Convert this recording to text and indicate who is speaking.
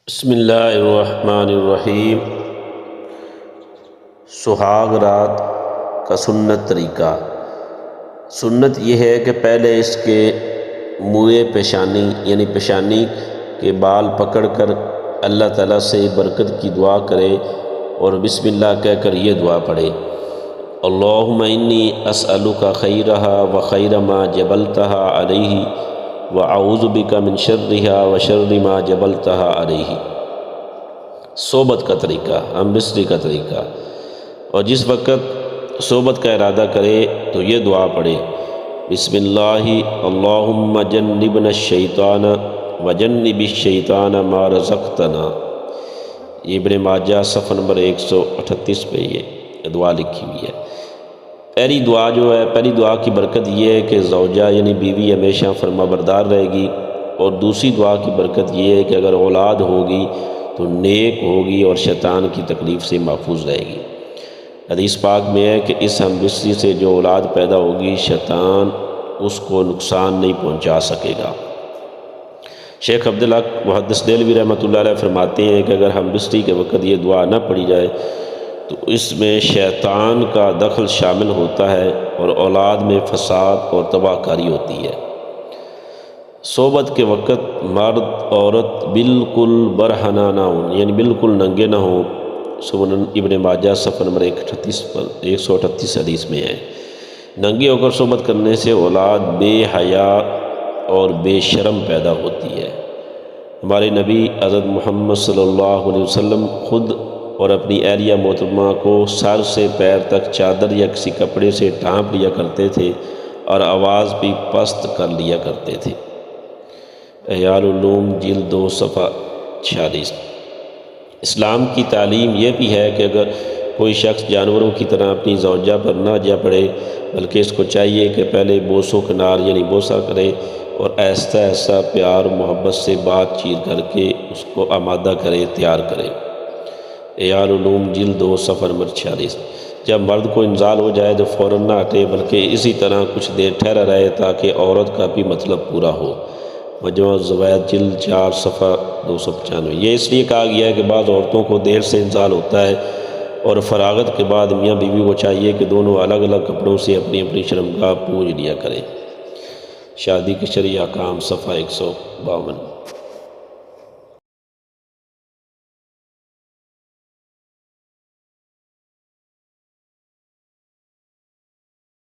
Speaker 1: بسم اللہ الرحمن الرحیم۔ سہاگ رات کا سنت طریقہ۔ سنت یہ ہے کہ پہلے اس کے موئے پیشانی یعنی پیشانی کے بال پکڑ کر اللہ تعالیٰ سے برکت کی دعا کرے اور بسم اللہ کہہ کر یہ دعا پڑھے: اللہم انی اسألک خیرہا و خیر ما جبلتہا علیہ وَأَعُوذُ بِكَ مِن شَرِّهَا وَشَرِّ مَا جَبَلْتَهَا عَلَيْهِ۔ صحبت کا طریقہ، ہم بستری کا طریقہ۔ اور جس وقت صحبت کا ارادہ کرے تو یہ دعا پڑھے: بسم اللہ اللہم جنبنا الشیطان وجنب الشیطان ما رزقتنا۔ یہ ابن ماجہ صفحہ نمبر 138 پہ یہ دعا لکھی ہوئی ہے۔ پہلی دعا کی برکت یہ ہے کہ زوجہ یعنی بیوی ہمیشہ فرما بردار رہے گی، اور دوسری دعا کی برکت یہ ہے کہ اگر اولاد ہوگی تو نیک ہوگی اور شیطان کی تکلیف سے محفوظ رہے گی۔ حدیث پاک میں ہے کہ اس ہم بستری سے جو اولاد پیدا ہوگی شیطان اس کو نقصان نہیں پہنچا سکے گا۔ شیخ عبدالحق محدث دہلوی رحمۃ اللہ علیہ فرماتے ہیں کہ اگر ہم بستری کے وقت یہ دعا نہ پڑھی جائے تو اس میں شیطان کا دخل شامل ہوتا ہے اور اولاد میں فساد اور تباہ کاری ہوتی ہے۔ صحبت کے وقت مرد عورت بالکل برہنہ نہ ہوں، یعنی بالکل ننگے نہ ہوں۔ سنن ابن ماجہ صفحہ نمبر 138 حدیث میں ہے۔ ننگے ہو کر صحبت کرنے سے اولاد بے حیا اور بے شرم پیدا ہوتی ہے۔ ہمارے نبی حضرت محمد صلی اللہ علیہ وسلم خود اور اپنی اہلیہ محترمہ کو سر سے پیر تک چادر یا کسی کپڑے سے ڈھانپ لیا کرتے تھے اور آواز بھی پست کر لیا کرتے تھے۔ احیاء العلوم جلد 2 صفحہ 46۔ اسلام کی تعلیم یہ بھی ہے کہ اگر کوئی شخص جانوروں کی طرح اپنی زوجہ پر نہ جا پڑے، بلکہ اس کو چاہیے کہ پہلے بوس و کنار یعنی بوسہ کرے اور آہستہ آہستہ پیار و محبت سے بات چیت کر کے اس کو آمادہ کرے، تیار کرے۔ احیاء العلوم جلد 2 صفحہ نمبر 46۔ جب مرد کو انزال ہو جائے تو فوراً نہ ہٹے، بلکہ اسی طرح کچھ دیر ٹھہرا رہے تاکہ عورت کا بھی مطلب پورا ہو۔ مجموعہ الزوائد جلد 4 صفحہ 295۔ یہ اس لیے کہا گیا ہے کہ بعض عورتوں کو دیر سے انزال ہوتا ہے اور فراغت کے بعد میاں بیوی کو چاہیے کہ دونوں الگ الگ کپڑوں سے اپنی اپنی شرمگاہ پونجھ لیا کریں۔ شادی کے شرعی احکام صفحہ 152۔